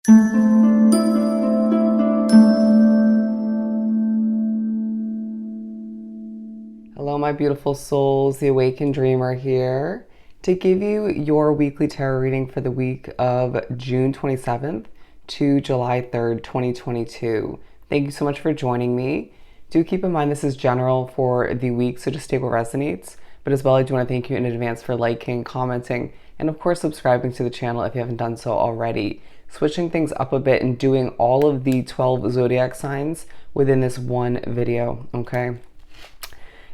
Hello, my beautiful souls. The Awakened Dreamer here to give you your weekly tarot reading for the week of June 27th to July 3rd, 2022. Thank you so much for joining me. Do keep in mind this is general for the week, so just take what resonates. But as well, I do want to thank you in advance for liking, commenting, and of course subscribing to the channel if you haven't done so already. Switching things up a bit and doing all of the 12 zodiac signs within this one video, okay?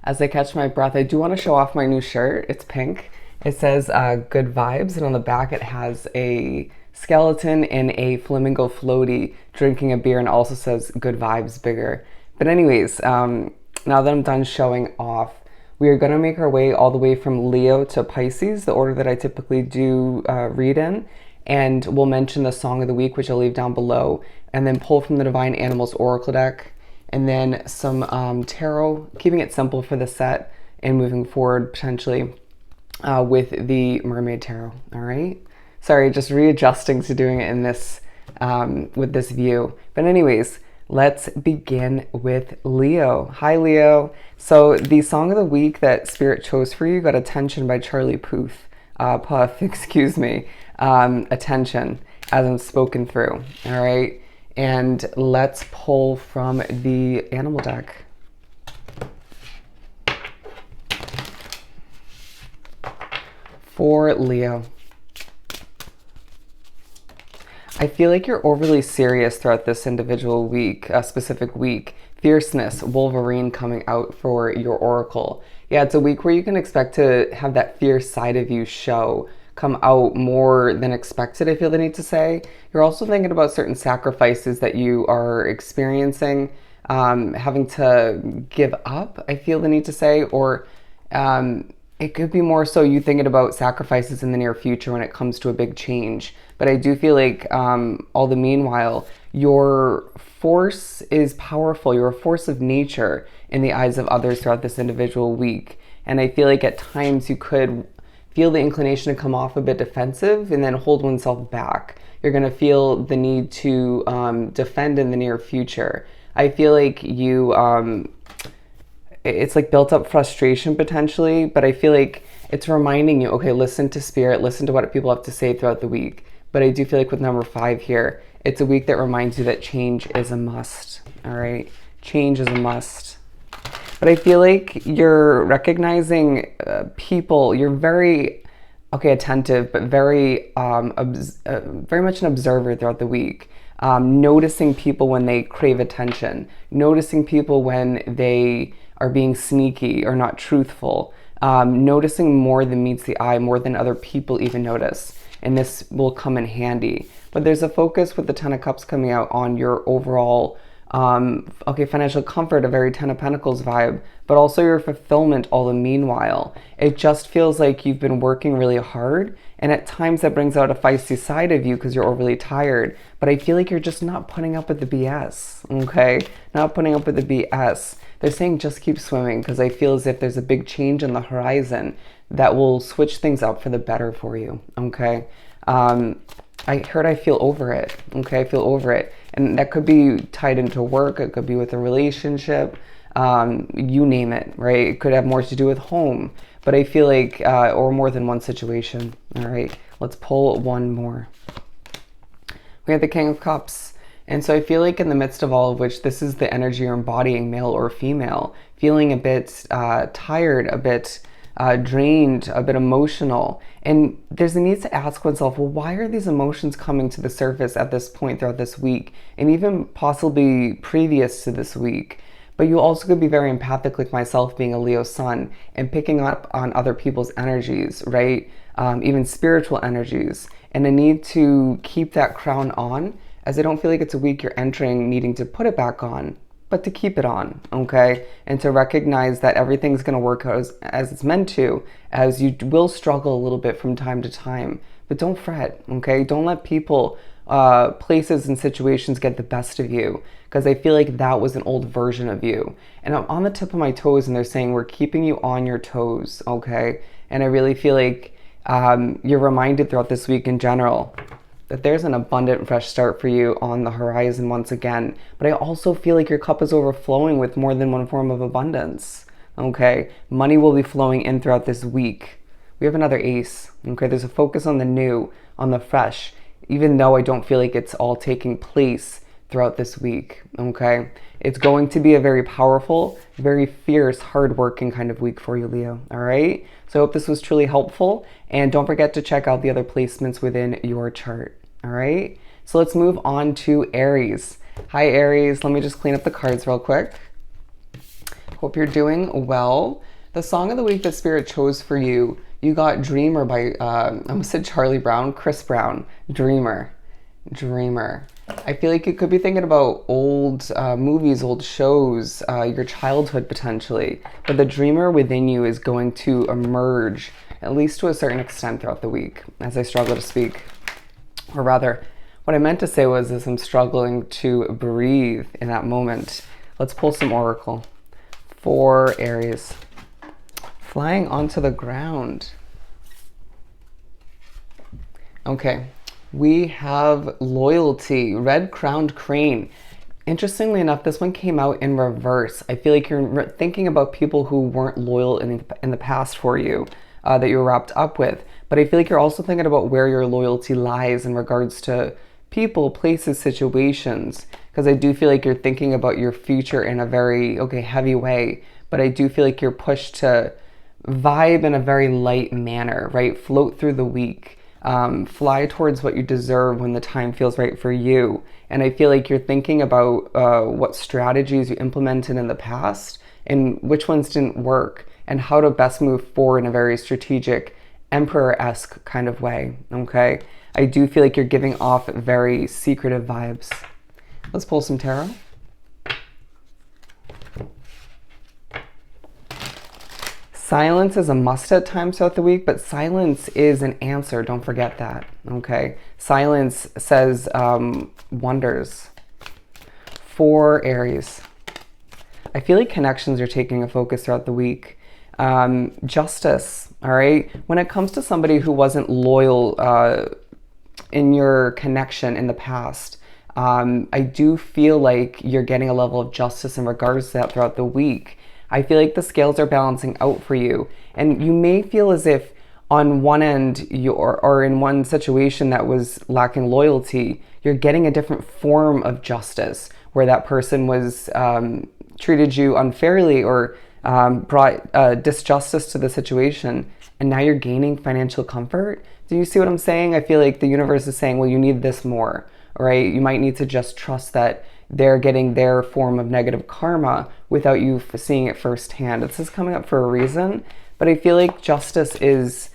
As I catch my breath, I do want to show off my new shirt. It's pink. It says good vibes, and on the back it has a skeleton and a flamingo floaty drinking a beer, and also says good vibes bigger. But anyways, now that I'm done showing off, we are going to make our way all the way from Leo to Pisces, the order that I typically do read in, and we'll mention the song of the week, which I'll leave down below, and then pull from the Divine Animals Oracle deck, and then some tarot, keeping it simple for the set and moving forward potentially with the Mermaid Tarot. All right. Sorry, just readjusting to doing it in this with this view. But anyways, let's begin with Leo. Hi, Leo. So the song of the week that Spirit chose for you got Attention by Charlie Puth. Puth, excuse me. Attention, as I'm spoken through. All right. And let's pull from the animal deck. For Leo, I feel like you're overly serious throughout this individual week, a specific week. Fierceness, Wolverine coming out for your oracle. Yeah, it's a week where you can expect to have that fierce side of you come out more than expected, I feel the need to say. You're also thinking about certain sacrifices that you are experiencing, having to give up, I feel the need to say, or it could be more so you thinking about sacrifices in the near future when it comes to a big change. But I do feel like all the meanwhile, your force is powerful. You're a force of nature in the eyes of others throughout this individual week. And I feel like at times you could feel the inclination to come off a bit defensive and then hold oneself back. You're going to feel the need to defend in the near future. I feel like you, it's like built up frustration potentially, but I feel like it's reminding you, okay, listen to Spirit, listen to what people have to say throughout the week. But I do feel like with number 5 here, it's a week that reminds you that change is a must, all right? Change is a must. But I feel like you're recognizing people, you're very, attentive, but very much an observer throughout the week. Noticing people when they crave attention, noticing people when they are being sneaky or not truthful, noticing more than meets the eye, more than other people even notice. And this will come in handy. But there's a focus with the Ten of Cups coming out on your overall financial comfort, a very Ten of Pentacles vibe, but also your fulfillment all the meanwhile. It just feels like you've been working really hard, and at times that brings out a feisty side of you because you're overly tired, but I feel like you're just not putting up with the BS, okay? Not putting up with the BS. They're saying just keep swimming because I feel as if there's a big change on the horizon that will switch things up for the better for you, okay? I feel over it, okay? I feel over it. And that could be tied into work. It could be with a relationship, you name it, right? It could have more to do with home, but I feel like, or more than one situation. All right, let's pull one more. We have the King of Cups. And so I feel like in the midst of all of which, this is the energy you're embodying, male or female, feeling a bit tired, a bit drained, a bit emotional. And there's a need to ask oneself, well, why are these emotions coming to the surface at this point throughout this week, and even possibly previous to this week? But you also could be very empathic, like myself being a Leo sun, and picking up on other people's energies, right? Even spiritual energies, and a need to keep that crown on, as I don't feel like it's a week you're entering needing to put it back on, but to keep it on, okay? And to recognize that everything's gonna work as it's meant to, as you will struggle a little bit from time to time, but don't fret, okay? Don't let people, places and situations get the best of you, because I feel like that was an old version of you. And I'm on the tip of my toes, and they're saying we're keeping you on your toes, okay? And I really feel like you're reminded throughout this week in general that there's an abundant fresh start for you on the horizon once again. But I also feel like your cup is overflowing with more than one form of abundance. Okay, money will be flowing in throughout this week. We have another ace. Okay, there's a focus on the new, on the fresh, even though I don't feel like it's all taking place throughout this week. Okay, it's going to be a very powerful, very fierce, hardworking kind of week for you, Leo. All right, so I hope this was truly helpful, and don't forget to check out the other placements within your chart. All right, so let's move on to Aries. Hi, Aries. Let me just clean up the cards real quick. Hope you're doing well. The song of the week that Spirit chose for you, you got Dreamer by, I almost said Charlie Brown, Chris Brown. Dreamer. Dreamer. I feel like you could be thinking about old movies, old shows, your childhood potentially. But the dreamer within you is going to emerge, at least to a certain extent throughout the week, as I struggle to speak. Or rather, what I meant to say was I'm struggling to breathe in that moment. Let's pull some oracle for Aries. Flying onto the ground. Okay, we have loyalty, red-crowned crane. Interestingly enough, this one came out in reverse. I feel like you're thinking about people who weren't loyal in the past for you, that you were wrapped up with. But I feel like you're also thinking about where your loyalty lies in regards to people, places, situations. Because I do feel like you're thinking about your future in a very, heavy way. But I do feel like you're pushed to vibe in a very light manner, right? Float through the week. Fly towards what you deserve when the time feels right for you. And I feel like you're thinking about what strategies you implemented in the past and which ones didn't work and how to best move forward in a very strategic, emperor-esque kind of way, okay? I do feel like you're giving off very secretive vibes. Let's pull some tarot. Silence is a must at times throughout the week, but silence is an answer. Don't forget that, okay? Silence says wonders. For Aries, I feel like connections are taking a focus throughout the week. Justice, all right? When it comes to somebody who wasn't loyal in your connection in the past, I do feel like you're getting a level of justice in regards to that throughout the week. I feel like the scales are balancing out for you. And you may feel as if on one end, or in one situation that was lacking loyalty, you're getting a different form of justice where that person was treated you unfairly or brought disjustice to the situation. And now you're gaining financial comfort. Do you see what I'm saying? I feel like the universe is saying, well, you need this more, right? You might need to just trust that they're getting their form of negative karma without you seeing it firsthand. This is coming up for a reason, but I feel like justice is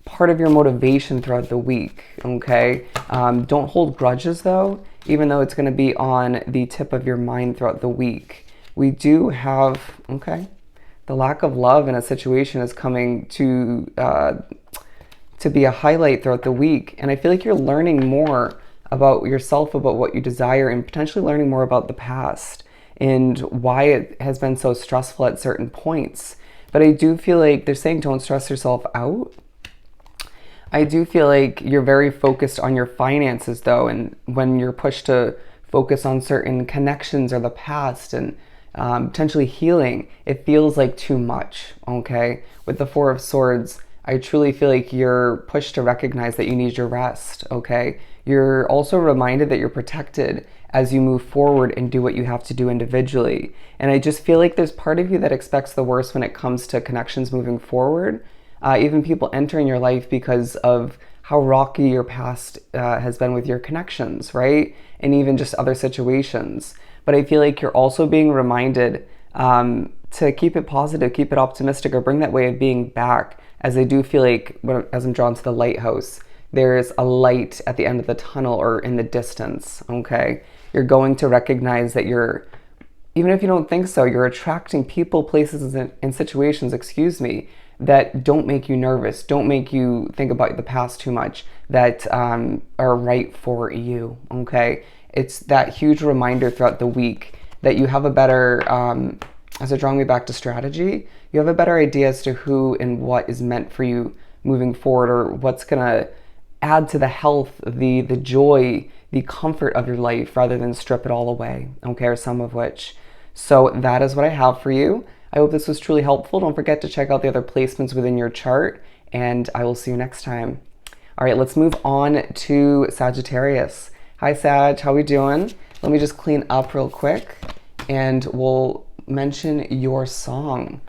part of your motivation throughout the week, okay? Don't hold grudges though, even though it's gonna be on the tip of your mind throughout the week. We do have, the lack of love in a situation is coming to be a highlight throughout the week. And I feel like you're learning more about yourself, about what you desire, and potentially learning more about the past and why it has been so stressful at certain points. But I do feel like they're saying don't stress yourself out. I do feel like you're very focused on your finances though, and when you're pushed to focus on certain connections or the past and potentially healing, it feels like too much, okay? With the Four of Swords, I truly feel like you're pushed to recognize that you need your rest, okay? You're also reminded that you're protected as you move forward and do what you have to do individually. And I just feel like there's part of you that expects the worst when it comes to connections moving forward. Even people entering your life because of how rocky your past has been with your connections, right? And even just other situations. But I feel like you're also being reminded to keep it positive, keep it optimistic, or bring that way of being back, as I do feel like, as I'm drawn to the lighthouse, there's a light at the end of the tunnel or in the distance, okay? You're going to recognize that even if you don't think so, you're attracting people, places, and situations, that don't make you nervous, don't make you think about the past too much, that are right for you, okay? It's that huge reminder throughout the week that you have a better, as it drawing me back to strategy, you have a better idea as to who and what is meant for you moving forward, or what's gonna add to the health, the joy, the comfort of your life rather than strip it all away, okay, or some of which. So that is what I have for you. I hope this was truly helpful. Don't forget to check out the other placements within your chart, and I will see you next time. All right, let's move on to Sagittarius. Hi, Sag, how we doing? Let me just clean up real quick, and we'll mention your song.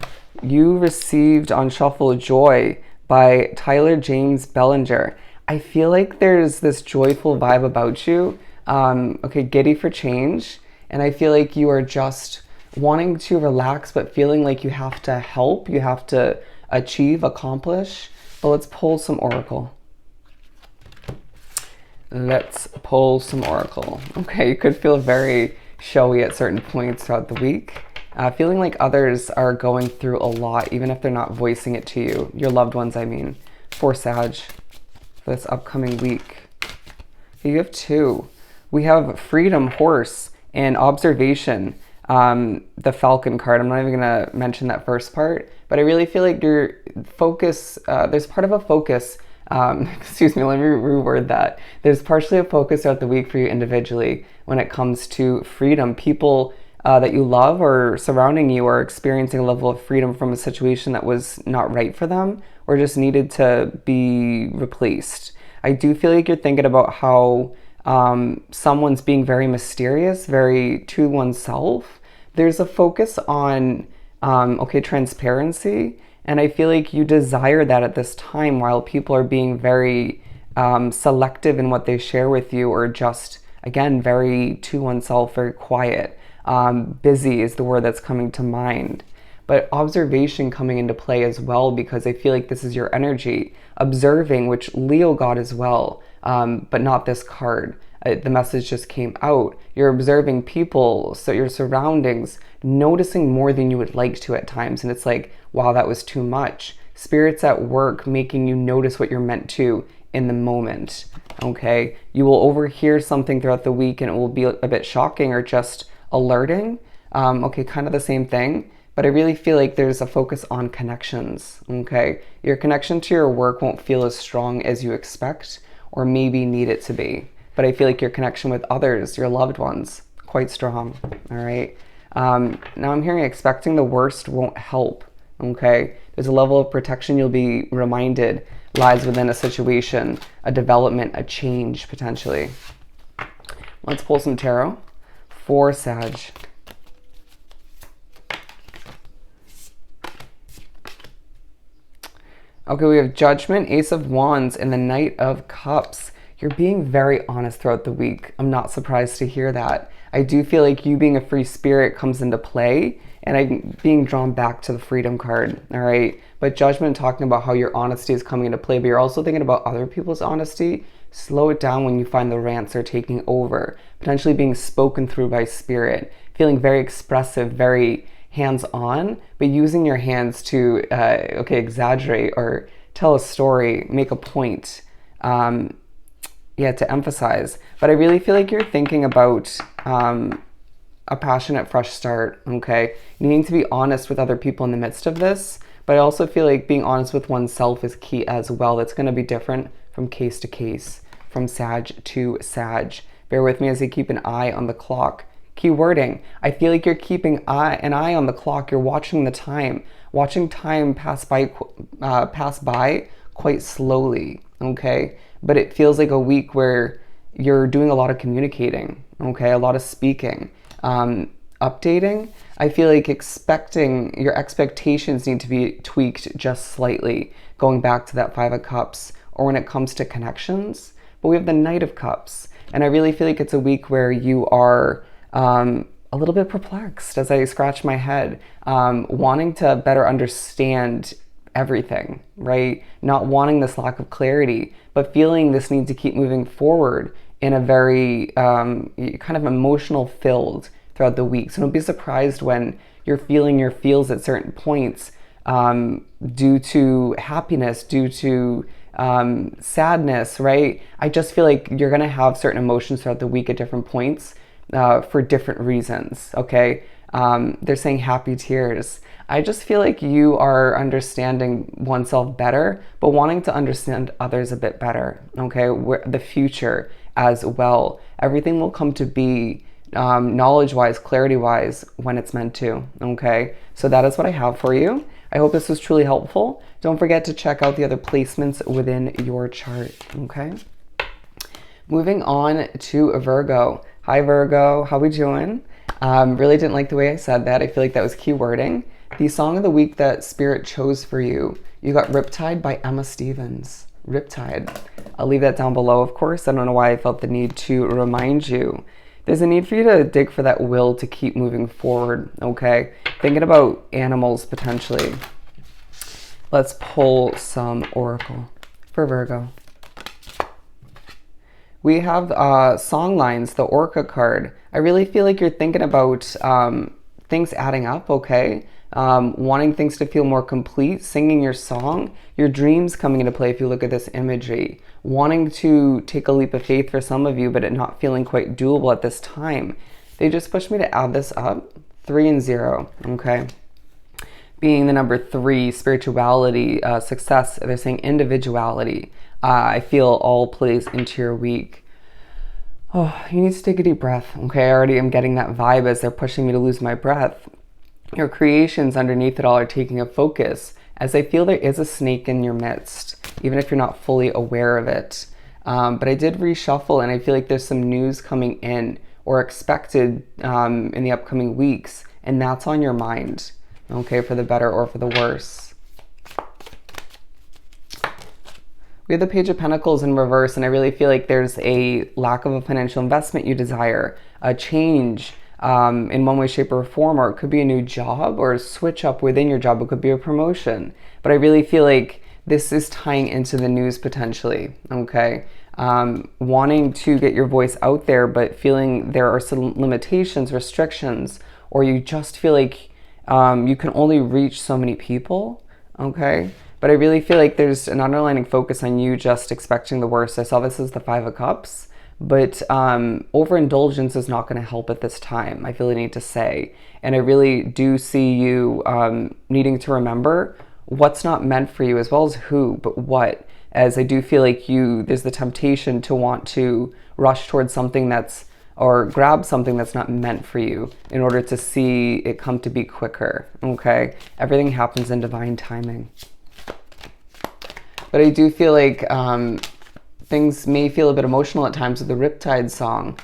You received on Shuffle Joy by Tyler James Bellinger. I feel like there's this joyful vibe about you. Okay, giddy for change. And I feel like you are just wanting to relax, but feeling like you have to help, you have to achieve, accomplish. But let's pull some Oracle. Let's pull some Oracle. Okay, you could feel very showy at certain points throughout the week. Feeling like others are going through a lot, even if they're not voicing it to you. Your loved ones, I mean. For Sag, for this upcoming week. You have two. We have Freedom, Horse, and Observation. The Falcon card. I'm not even going to mention that first part, but I really feel like your focus, there's part of a focus. Excuse me, let me reword that. There's partially a focus throughout the week for you individually when it comes to freedom. People that you love or surrounding you are experiencing a level of freedom from a situation that was not right for them or just needed to be replaced. I do feel like you're thinking about how someone's being very mysterious, very to oneself. There's a focus on, okay, transparency. And I feel like you desire that at this time while people are being very selective in what they share with you, or just, again, very to oneself, very quiet. Busy is the word that's coming to mind. But observation coming into play as well, because I feel like this is your energy. Observing, which Leo got as well, but not this card. The message just came out. You're observing people, so your surroundings, noticing more than you would like to at times. And it's like, wow, that was too much. Spirits at work making you notice what you're meant to in the moment, okay? You will overhear something throughout the week and it will be a bit shocking or just alerting. Okay, kind of the same thing. But I really feel like there's a focus on connections, okay? Your connection to your work won't feel as strong as you expect or maybe need it to be. But I feel like your connection with others, your loved ones, quite strong, all right? Now I'm hearing expecting the worst won't help, okay? There's a level of protection you'll be reminded lies within a situation, a development, a change, potentially. Let's pull some tarot for Sag. Okay, we have Judgment, Ace of Wands, and the Knight of Cups. You're being very honest throughout the week. I'm not surprised to hear that. I do feel like you being a free spirit comes into play, and I'm being drawn back to the Freedom card, all right? But Judgment talking about how your honesty is coming into play, but you're also thinking about other people's honesty. Slow it down when you find the rants are taking over, potentially being spoken through by spirit, feeling very expressive, very hands-on, but using your hands to, okay, exaggerate or tell a story, make a point, yeah, to emphasize. But I really feel like you're thinking about a passionate fresh start, okay? Needing to be honest with other people in the midst of this, but I also feel like being honest with oneself is key as well. That's going to be different from case to case, from Sag to Sag. Bear with me as I keep an eye on the clock. Key wording. I feel like you're keeping an eye on the clock. You're watching the time, watching time pass by quite slowly, okay? But it feels like a week where you're doing a lot of communicating, okay? A lot of speaking, updating. I feel like your expectations need to be tweaked just slightly, going back to that Five of Cups, or when it comes to connections. But we have the Knight of Cups, and I really feel like it's a week where you are a little bit perplexed as I scratch my head, wanting to better understand everything, right? Not wanting this lack of clarity, but feeling this need to keep moving forward in a very kind of emotional filled throughout the week. So don't be surprised when you're feeling your feels at certain points due to happiness, due to sadness, right? I just feel like you're gonna have certain emotions throughout the week at different points for different reasons, okay? They're saying happy tears. I just feel like you are understanding oneself better, but wanting to understand others a bit better, okay? The future as well. Everything will come to be knowledge-wise, clarity-wise, when it's meant to, okay? So that is what I have for you. I hope this was truly helpful. Don't forget to check out the other placements within your chart, okay? Moving on to Virgo. Hi, Virgo. How we doing? Really didn't like the way I said that. I feel like that was keywording. The song of the week that Spirit chose for you, you got Riptide by Emma Stevens. Riptide. I'll leave that down below, of course. I don't know why I felt the need to remind you. There's a need for you to dig for that will to keep moving forward, okay? Thinking about animals, potentially. Let's pull some Oracle for Virgo. We have song lines, the Orca card. I really feel like you're thinking about things adding up, okay? Wanting things to feel more complete, singing your song, your dreams coming into play if you look at this imagery, wanting to take a leap of faith for some of you, but it not feeling quite doable at this time. They just pushed me to add this up, 3 and 0, okay? Being the number 3, spirituality, success, they're saying individuality. I feel all plays into your week. Oh, you need to take a deep breath, okay? I already am getting that vibe as they're pushing me to lose my breath. Your creations underneath it all are taking a focus, as I feel there is a snake in your midst, even if you're not fully aware of it. But I did reshuffle, and I feel like there's some news coming in or expected in the upcoming weeks, and that's on your mind, okay, for the better or for the worse. We have the Page of Pentacles in reverse, and I really feel like there's a lack of a financial investment you desire, a change in one way, shape, or form, or it could be a new job or a switch up within your job. It could be a promotion. But I really feel like this is tying into the news potentially, okay? Wanting to get your voice out there, but feeling there are some limitations, restrictions, or you just feel like you can only reach so many people, okay? But I really feel like there's an underlying focus on you just expecting the worst. I saw this as the 5 of Cups, but overindulgence is not going to help at this time, I feel I need to say. And I really do see you needing to remember what's not meant for you, as well as who, but what. As I do feel like there's the temptation to want to rush towards something that's, or grab something that's not meant for you in order to see it come to be quicker, okay? Everything happens in divine timing. But I do feel like things may feel a bit emotional at times with the Riptide song.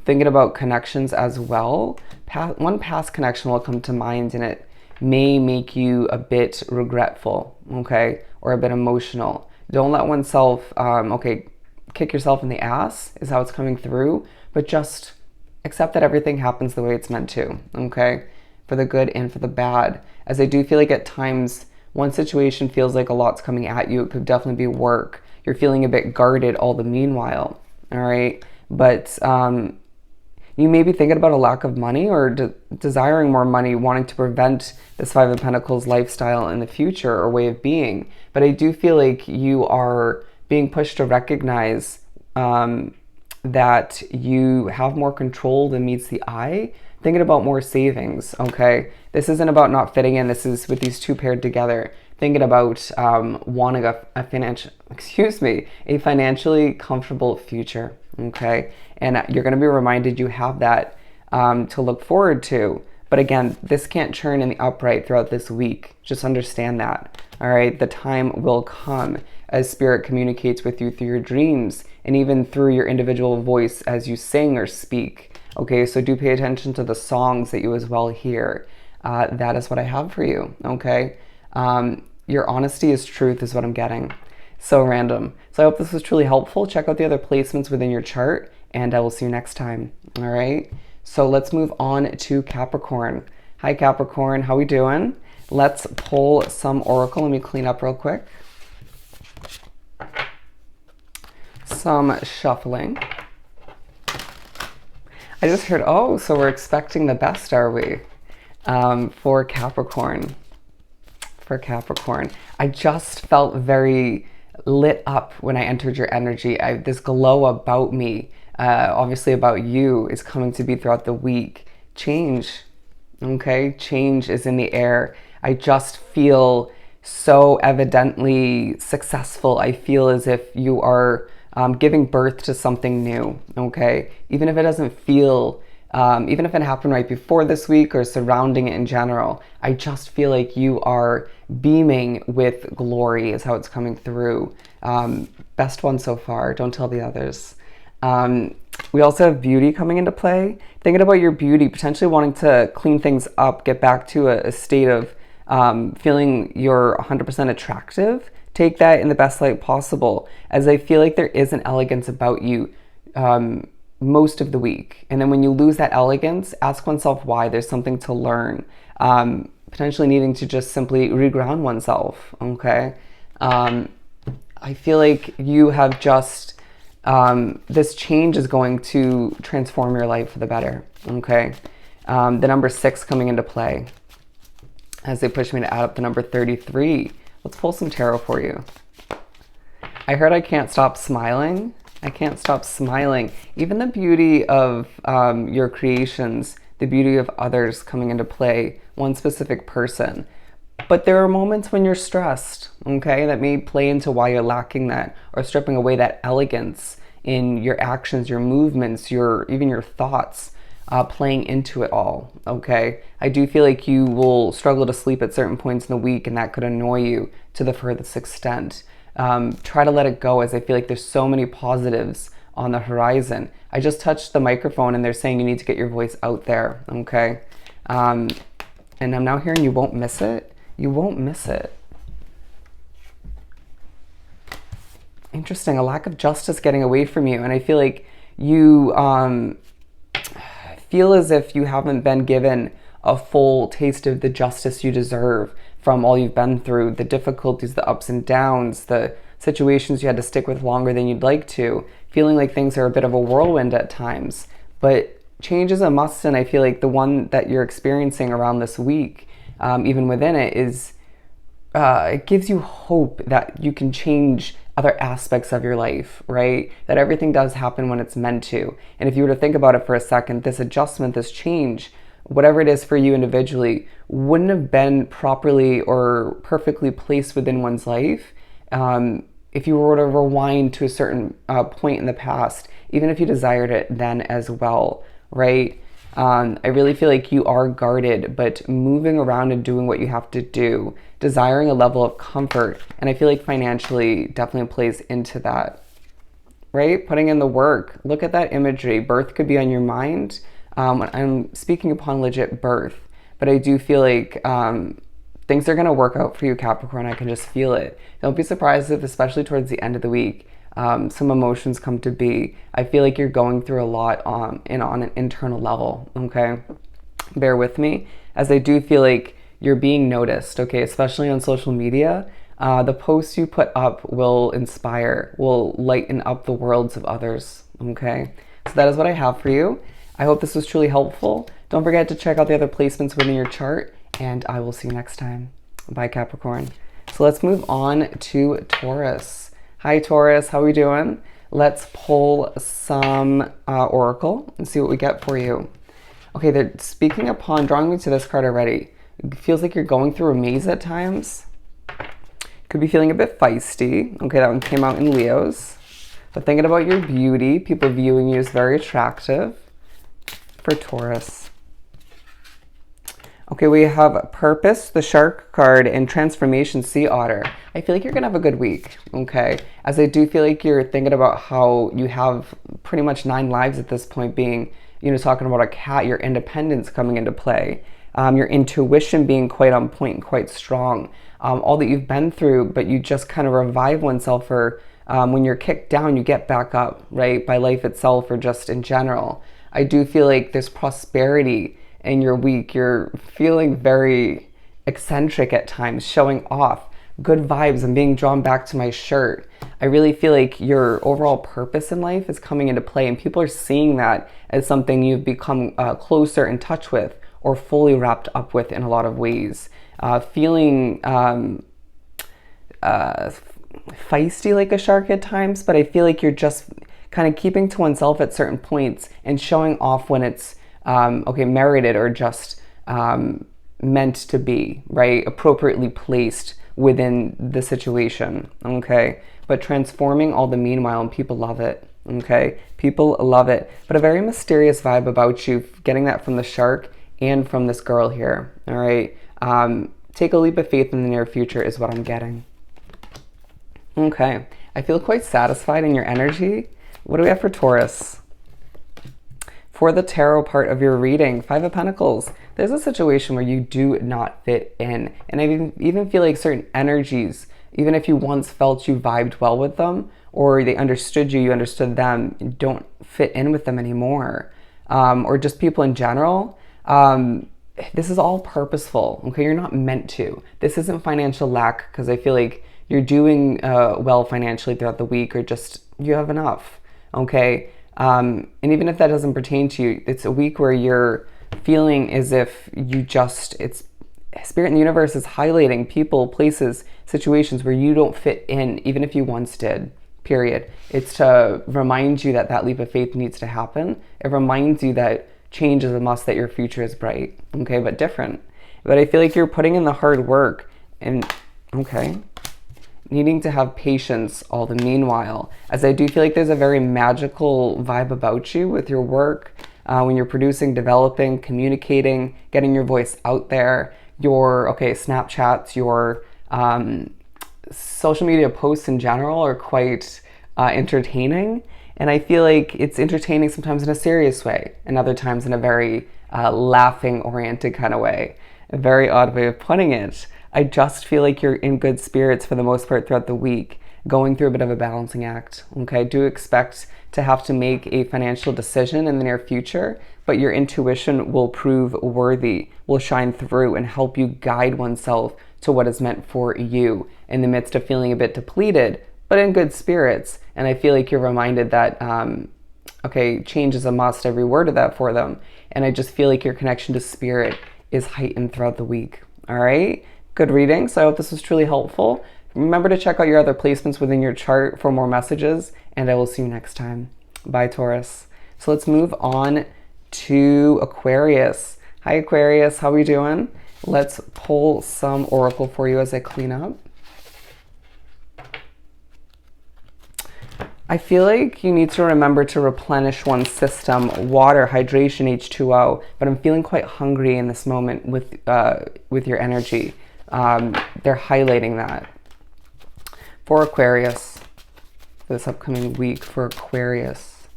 Thinking about connections as well. One past connection will come to mind, and it may make you a bit regretful, okay? Or a bit emotional. Don't let oneself, kick yourself in the ass is how it's coming through, but just accept that everything happens the way it's meant to, okay? For the good and for the bad. As I do feel like at times, one situation feels like a lot's coming at you. It could definitely be work. You're feeling a bit guarded all the meanwhile, all right? But you may be thinking about a lack of money or desiring more money, wanting to prevent this 5 of Pentacles lifestyle in the future or way of being. But I do feel like you are being pushed to recognize that you have more control than meets the eye. Thinking about more savings, okay? This isn't about not fitting in. This is with these two paired together. Thinking about wanting a financially comfortable future, okay? And you're going to be reminded you have that to look forward to. But again, this can't churn in the upright throughout this week. Just understand that, all right? The time will come as Spirit communicates with you through your dreams and even through your individual voice as you sing or speak. Okay, so do pay attention to the songs that you as well hear. That is what I have for you, okay? Your honesty is truth is what I'm getting. So random. So I hope this was truly helpful. Check out the other placements within your chart, and I will see you next time, all right? So let's move on to Capricorn. Hi, Capricorn. How we doing? Let's pull some Oracle. Let me clean up real quick. Some shuffling. I just heard, oh, so we're expecting the best, are we? For Capricorn. For Capricorn. I just felt very lit up when I entered your energy. This glow about me, obviously about you, is coming to be throughout the week. Change. okay? Change is in the air. I just feel so evidently successful. I feel as if you are giving birth to something new, okay? Even if it doesn't feel, even if it happened right before this week or surrounding it in general, I just feel like you are beaming with glory is how it's coming through. Best one so far. Don't tell the others. We also have beauty coming into play. Thinking about your beauty, potentially wanting to clean things up, get back to a state of feeling you're 100% attractive. Take that in the best light possible, as I feel like there is an elegance about you most of the week. And then when you lose that elegance, ask oneself why. There's something to learn. Potentially needing to just simply reground oneself, okay? I feel like you have just, this change is going to transform your life for the better, okay? The number 6 coming into play as they push me to add up the number 33. Let's pull some tarot for you. I heard I can't stop smiling. I can't stop smiling. Even the beauty of your creations, the beauty of others coming into play, one specific person. But there are moments when you're stressed, okay, that may play into why you're lacking that or stripping away that elegance in your actions, your movements, even your thoughts, playing into it all, okay? I do feel like you will struggle to sleep at certain points in the week, and that could annoy you to the furthest extent. Try to let it go, as I feel like there's so many positives on the horizon. I just touched the microphone and they're saying you need to get your voice out there, okay? And I'm now hearing you won't miss it. You won't miss it. Interesting, a lack of justice getting away from you. And I feel like you feel as if you haven't been given a full taste of the justice you deserve from all you've been through, the difficulties, the ups and downs, the situations you had to stick with longer than you'd like to, feeling like things are a bit of a whirlwind at times. But change is a must, and I feel like the one that you're experiencing around this week, even within it, is it gives you hope that you can change other aspects of your life, right? That everything does happen when it's meant to. And if you were to think about it for a second, this adjustment, this change, whatever it is for you individually, wouldn't have been properly or perfectly placed within one's life if you were to rewind to a certain point in the past, even if you desired it then as well, right? I really feel like you are guarded, but moving around and doing what you have to do, desiring a level of comfort, and I feel like financially definitely plays into that, right? Putting in the work. Look at that imagery. Birth could be on your mind. I'm speaking upon legit birth, but I do feel like things are going to work out for you, Capricorn. I can just feel it. Don't be surprised if, especially towards the end of the week, some emotions come to be. I feel like you're going through a lot on an internal level, okay? Bear with me, as I do feel like you're being noticed, okay? Especially on social media. The posts you put up will inspire, will lighten up the worlds of others, okay? So that is what I have for you. I hope this was truly helpful. Don't forget to check out the other placements within your chart, and I will see you next time. Bye, Capricorn. So let's move on to Taurus. Hi, Taurus. How are we doing? Let's pull some Oracle and see what we get for you. Okay, they're speaking upon, drawing me to this card already. It feels like you're going through a maze at times. Could be feeling a bit feisty. Okay, that one came out in Leos. But thinking about your beauty, people viewing you as very attractive. For Taurus. Okay, we have Purpose, the Shark card, and Transformation, Sea Otter. I feel like you're gonna have a good week, okay? As I do feel like you're thinking about how you have pretty much 9 lives at this point, being, you know, talking about a cat, your independence coming into play, your intuition being quite on point and quite strong, all that you've been through, but you just kind of revive oneself, or when you're kicked down, you get back up, right? By life itself or just in general. I do feel like there's prosperity in your week. You're feeling very eccentric at times, showing off, good vibes. I'm being drawn back to my shirt. I really feel like your overall purpose in life is coming into play, and people are seeing that as something you've become closer in touch with or fully wrapped up with in a lot of ways. Feeling feisty like a shark at times, but I feel like you're just kind of keeping to oneself at certain points and showing off when it's okay, merited, or just meant to be, right? Appropriately placed within the situation, okay? But transforming all the meanwhile, and people love it, okay? People love it. But a very mysterious vibe about you, getting that from the shark and from this girl here, all right? Take a leap of faith in the near future is what I'm getting. Okay, I feel quite satisfied in your energy. What do we have for Taurus? For the tarot part of your reading, Five of Pentacles. There's a situation where you do not fit in. And I even feel like certain energies, even if you once felt you vibed well with them, or they understood you, you understood them, you don't fit in with them anymore. Or just people in general. This is all purposeful, okay? You're not meant to. This isn't financial lack, because I feel like you're doing well financially throughout the week, or just you have enough, okay? And even if that doesn't pertain to you, it's a week where you're feeling as if you just, it's Spirit in the universe is highlighting people, places, situations where you don't fit in, even if you once did, period. It's to remind you that that leap of faith needs to happen. It reminds you that change is a must, that your future is bright, okay, but different. But I feel like you're putting in the hard work and, okay, needing to have patience all the meanwhile, as I do feel like there's a very magical vibe about you with your work, when you're producing, developing, communicating, getting your voice out there, your, okay, Snapchats, your social media posts in general are quite entertaining. And I feel like it's entertaining sometimes in a serious way, and other times in a very laughing-oriented kind of way. A very odd way of putting it. I just feel like you're in good spirits for the most part throughout the week, going through a bit of a balancing act, okay? I do expect to have to make a financial decision in the near future, but your intuition will prove worthy, will shine through and help you guide oneself to what is meant for you in the midst of feeling a bit depleted, but in good spirits. And I feel like you're reminded that, okay, change is a must, every word of that for them. And I just feel like your connection to spirit is heightened throughout the week, all right? Good reading, so I hope this was truly helpful. Remember to check out your other placements within your chart for more messages, and I will see you next time. Bye, Taurus. So let's move on to Aquarius. Hi, Aquarius, how are we doing? Let's pull some oracle for you as I clean up. I feel like you need to remember to replenish one's system, water, hydration, H2O, but I'm feeling quite hungry in this moment with your energy. They're highlighting that. For Aquarius, this upcoming week for Aquarius,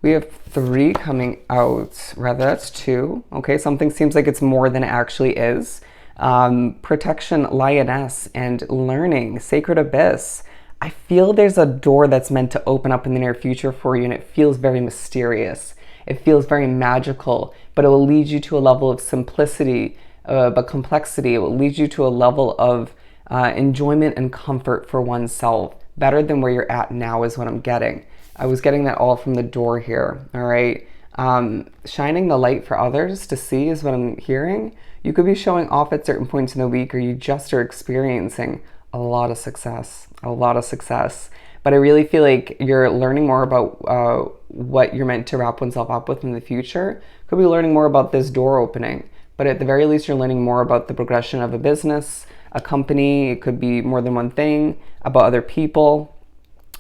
we have 3 coming out, rather that's 2. Okay, something seems like it's more than it actually is. Protection, lioness, and learning, sacred abyss. I feel there's a door that's meant to open up in the near future for you, and it feels very mysterious. It feels very magical, but it will lead you to a level of simplicity, but complexity. It will lead you to a level of enjoyment and comfort for oneself, better than where you're at now is what I'm getting. I was getting that all from the door here, all right? Shining the light for others to see is what I'm hearing. You could be showing off at certain points in the week, or you just are experiencing a lot of success, But I really feel like you're learning more about what you're meant to wrap oneself up with in the future. Could be learning more about this door opening, but at the very least, you're learning more about the progression of a business, a company. It could be more than one thing, about other people.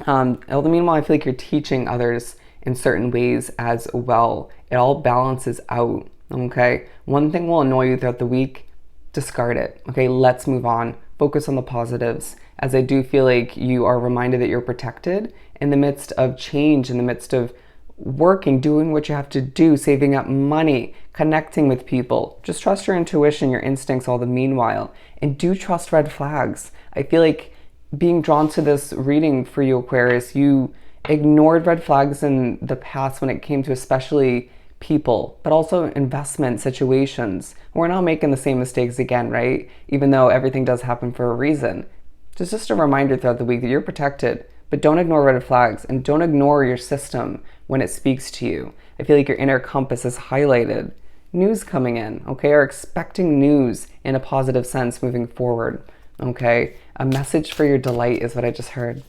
All the meanwhile, I feel like you're teaching others in certain ways as well. It all balances out, okay? One thing will annoy you throughout the week, discard it, okay? Let's move on. Focus on the positives, as I do feel like you are reminded that you're protected in the midst of change, in the midst of working, doing what you have to do, saving up money, connecting with people. Just trust your intuition, your instincts all the meanwhile, and do trust red flags. I feel like being drawn to this reading for you, Aquarius, you ignored red flags in the past when it came to especially people, but also investment situations. We're not making the same mistakes again, right? Even though everything does happen for a reason. Just a reminder throughout the week that you're protected, but don't ignore red flags, and don't ignore your system when it speaks to you. I feel like your inner compass is highlighted. News coming in, okay? Or expecting news in a positive sense moving forward, okay? A message for your delight is what I just heard.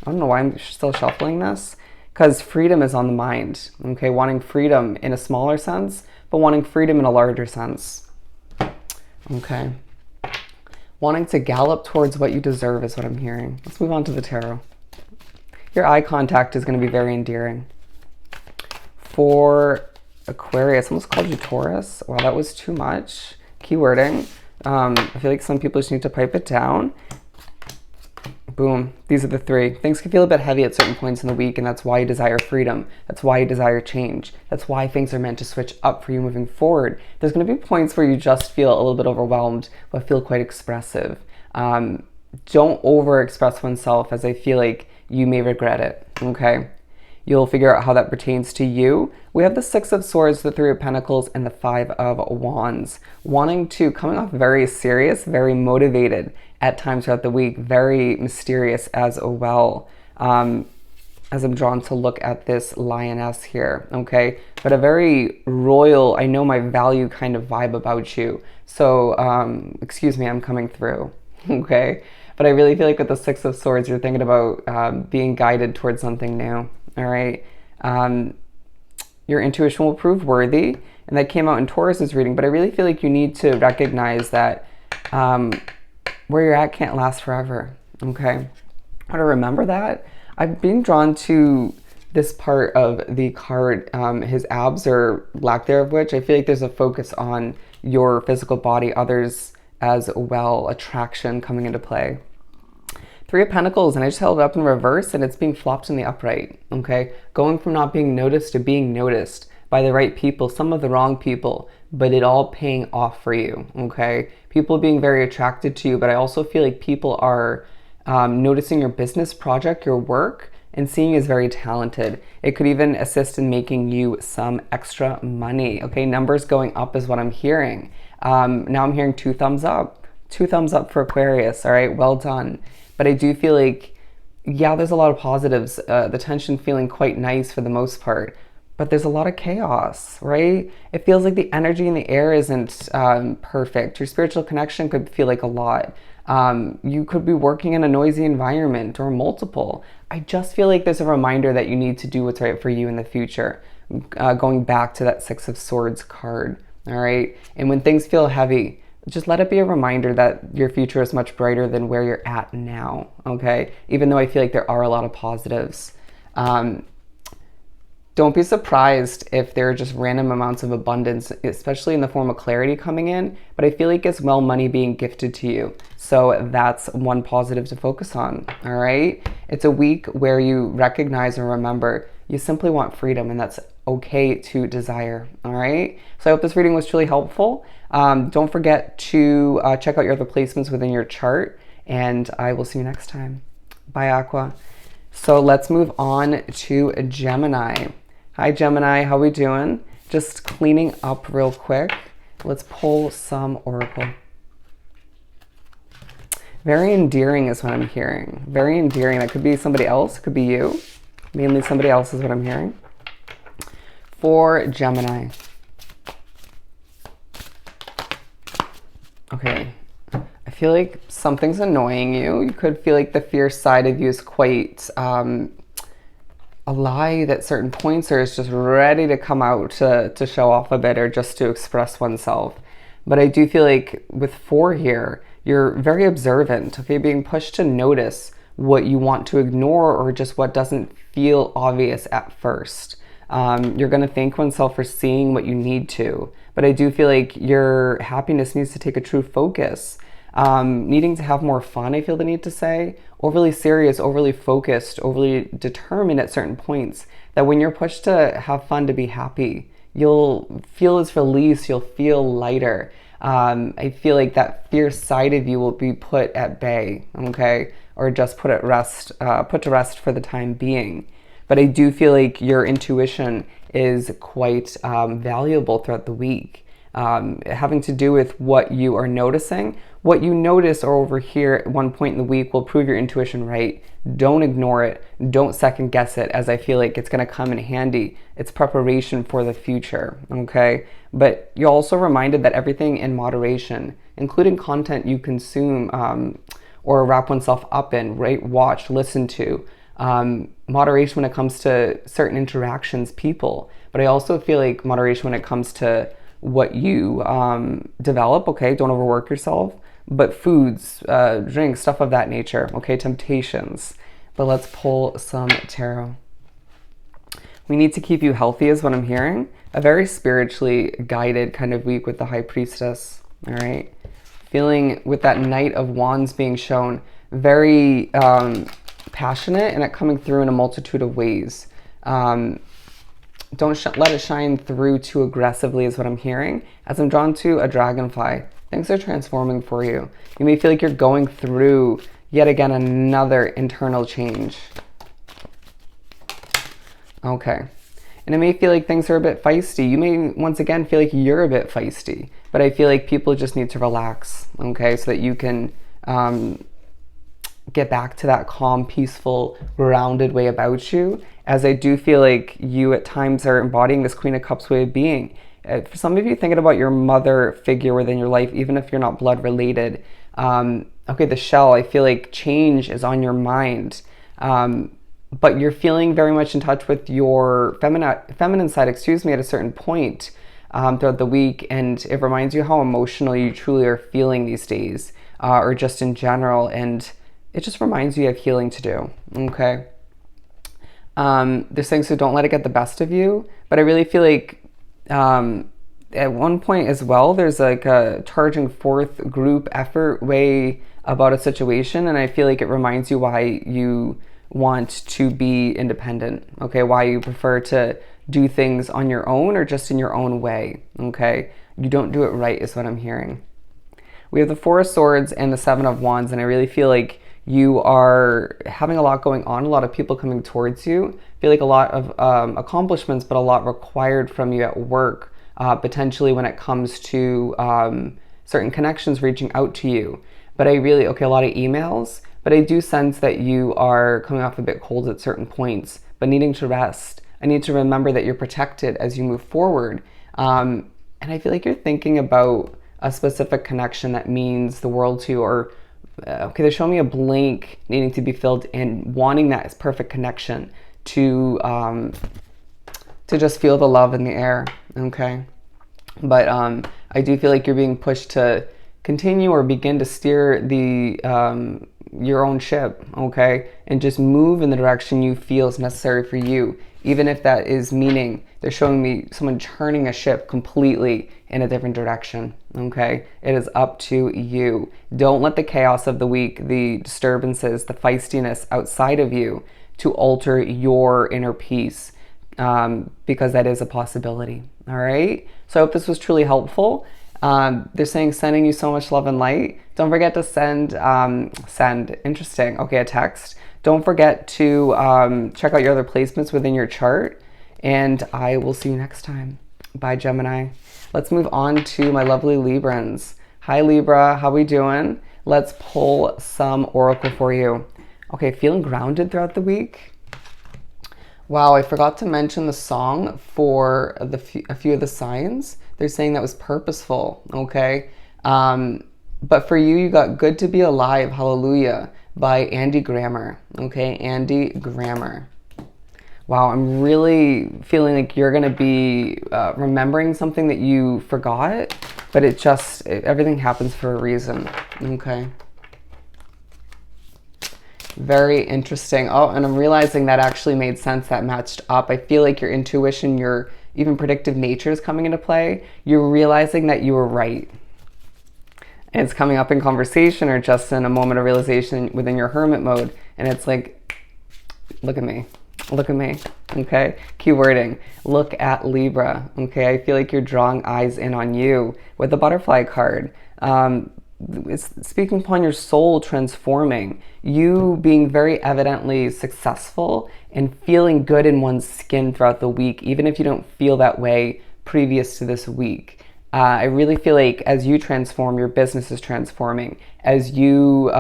I don't know why I'm still shuffling this, because freedom is on the mind, okay? Wanting freedom in a smaller sense, but wanting freedom in a larger sense, okay? Wanting to gallop towards what you deserve is what I'm hearing. Let's move on to the tarot. Your eye contact is going to be very endearing. For Aquarius, I almost called you Taurus. Wow, that was too much. Keywording. I feel like some people just need to pipe it down. Boom. These are the three. Things can feel a bit heavy at certain points in the week, and that's why you desire freedom. That's why you desire change. That's why things are meant to switch up for you moving forward. There's going to be points where you just feel a little bit overwhelmed, but feel quite expressive. Don't over-express oneself, as I feel like you may regret it, okay? You'll figure out how that pertains to you. We have the Six of Swords, the Three of Pentacles, and the Five of Wands. Coming off very serious, very motivated at times throughout the week, very mysterious as well, as I'm drawn to look at this lioness here, okay? But a very royal, I know my value kind of vibe about you. So, excuse me, I'm coming through, okay? But I really feel like with the Six of Swords, you're thinking about being guided towards something new, all right? Your intuition will prove worthy, and that came out in Taurus's reading, but I really feel like you need to recognize that where you're at can't last forever, okay? How to remember that? I'm being drawn to this part of the card, his abs, or lack thereof, which I feel like there's a focus on your physical body, others as well, attraction coming into play. Three of Pentacles, and I just held it up in reverse, and it's being flopped in the upright, okay? Going from not being noticed to being noticed by the right people, some of the wrong people, but it all paying off for you, okay? People being very attracted to you, but I also feel like people are noticing your business project, your work, and seeing you as very talented. It could even assist in making you some extra money, okay? Numbers going up is what I'm hearing. Now I'm hearing 2 thumbs up. 2 thumbs up for Aquarius, all right? Well done. But I do feel like, yeah, there's a lot of positives. The tension feeling quite nice for the most part, but there's a lot of chaos, right? It feels like the energy in the air isn't perfect. Your spiritual connection could feel like a lot. You could be working in a noisy environment or multiple. I just feel like there's a reminder that you need to do what's right for you in the future. Going back to that Six of Swords card, all right? And when things feel heavy, just let it be a reminder that your future is much brighter than where you're at now, okay? Even though I feel like there are a lot of positives. Don't be surprised if there are just random amounts of abundance, especially in the form of clarity coming in, but I feel like it's well money being gifted to you. So that's one positive to focus on, all right? It's a week where you recognize and remember you simply want freedom, and that's okay to desire, all right? So I hope this reading was truly helpful. Don't forget to check out your other placements within your chart, and I will see you next time. Bye, Aqua. So let's move on to Gemini. Hi, Gemini, how we doing? Just cleaning up real quick. Let's pull some oracle. Very endearing is what I'm hearing. Very endearing. That could be somebody else. It could be you. Mainly somebody else is what I'm hearing. For Gemini. Okay. I feel like something's annoying you. You could feel like the fierce side of you is quite alive at certain points, or is just ready to come out to show off a bit, or just to express oneself. But I do feel like with 4 here, you're very observant, okay? Being pushed to notice what you want to ignore, or just what doesn't feel obvious at first. You're going to thank oneself for seeing what you need to. But I do feel like your happiness needs to take a true focus. Needing to have more fun, I feel the need to say. Overly serious, overly focused, overly determined at certain points. That when you're pushed to have fun, to be happy, you'll feel this release, you'll feel lighter. I feel like that fierce side of you will be put at bay, okay? Or just put to rest for the time being. But I do feel like your intuition is quite valuable throughout the week. Having to do with what you are noticing. What you notice or overhear at one point in the week will prove your intuition right. Don't ignore it. Don't second guess it, as I feel like it's going to come in handy. It's preparation for the future, okay? But you're also reminded that everything in moderation, including content you consume or wrap oneself up in, right? Watch, listen to, moderation when it comes to certain interactions, people. But I also feel like moderation when it comes to what you develop, okay? Don't overwork yourself. But foods, drinks, stuff of that nature, okay? Temptations. But let's pull some tarot. We need to keep you healthy is what I'm hearing. A very spiritually guided kind of week with the High Priestess, all right? Feeling with that Knight of Wands being shown, very passionate and it coming through in a multitude of ways. Don't let it shine through too aggressively is what I'm hearing. As I'm drawn to a dragonfly, things are transforming for you. You may feel like you're going through yet again another internal change. Okay. And it may feel like things are a bit feisty. You may once again feel like you're a bit feisty, but I feel like people just need to relax, okay, so that you can get back to that calm, peaceful, grounded way about you, as I do feel like you at times are embodying this Queen of Cups way of being. For some of you, thinking about your mother figure within your life, even if you're not blood related. Okay, the shell, I feel like change is on your mind. But you're feeling very much in touch with your feminine side, at a certain point throughout the week. And it reminds you how emotional you truly are feeling these days, or just in general. And it just reminds you of healing to do, okay? There's things, so don't let it get the best of you. But I really feel like at one point as well, there's like a charging forth group effort way about a situation. And I feel like it reminds you why you want to be independent, okay? Why you prefer to do things on your own or just in your own way, okay? You don't do it right is what I'm hearing. We have the Four of Swords and the Seven of Wands, and I really feel like you are having a lot going on, a lot of people coming towards you. I feel like a lot of accomplishments, but a lot required from you at work, potentially when it comes to certain connections reaching out to you. But I really, okay, a lot of emails, but I do sense that you are coming off a bit cold at certain points, but needing to rest. I need to remember that you're protected as you move forward. And I feel like you're thinking about a specific connection that means the world to you, or okay, they're showing me a blank needing to be filled in, wanting that perfect connection to just feel the love in the air, okay? But I do feel like you're being pushed to continue or begin to steer the your own ship, okay? And just move in the direction you feel is necessary for you, even if that is meaning they're showing me someone turning a ship completely in a different direction, okay? It is up to you. Don't let the chaos of the week, the disturbances, the feistiness outside of you to alter your inner peace, because that is a possibility, all right? So I hope this was truly helpful. They're saying sending you so much love and light. Don't forget to send, interesting, okay, a text. Don't forget to check out your other placements within your chart, and I will see you next time. Bye, Gemini. Let's move on to my lovely Librans. Hi, Libra, how we doing? Let's pull some oracle for you. Okay, feeling grounded throughout the week? Wow, I forgot to mention the song for a few of the signs. They're saying that was purposeful, okay? But for you, you got Good to Be Alive, Hallelujah, by Andy Grammer, okay? Andy Grammer. Wow, I'm really feeling like you're gonna be remembering something that you forgot, but everything happens for a reason, okay? Very interesting. Oh, and I'm realizing that actually made sense, that matched up. I feel like your intuition, your even predictive nature is coming into play. You're realizing that you were right. And it's coming up in conversation or just in a moment of realization within your hermit mode. And it's like, look at me. Look at me, okay? Keywording, look at Libra, okay? I feel like you're drawing eyes in on you with the butterfly card. It's speaking upon your soul transforming, you being very evidently successful and feeling good in one's skin throughout the week, even if you don't feel that way previous to this week. I really feel like as you transform, your business is transforming. As you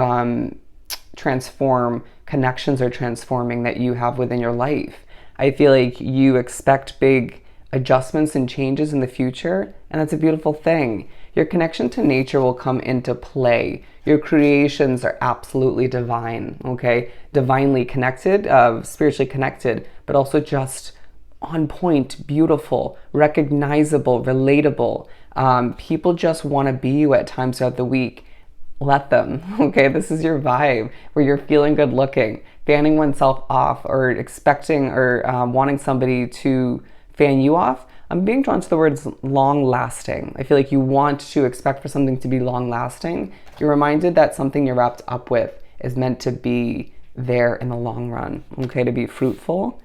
transform, connections are transforming that you have within your life. I feel like you expect big adjustments and changes in the future, and that's a beautiful thing. Your connection to nature will come into play. Your creations are absolutely divine, okay? Divinely connected, spiritually connected, but also just on point, beautiful, recognizable, relatable. People just want to be you at times throughout the week. Let them, okay? This is your vibe where you're feeling good looking, fanning oneself off, or expecting or wanting somebody to fan you off. I'm being drawn to the words long lasting. I feel like you want to expect for something to be long lasting. You're reminded that something you're wrapped up with is meant to be there in the long run, okay? To be fruitful.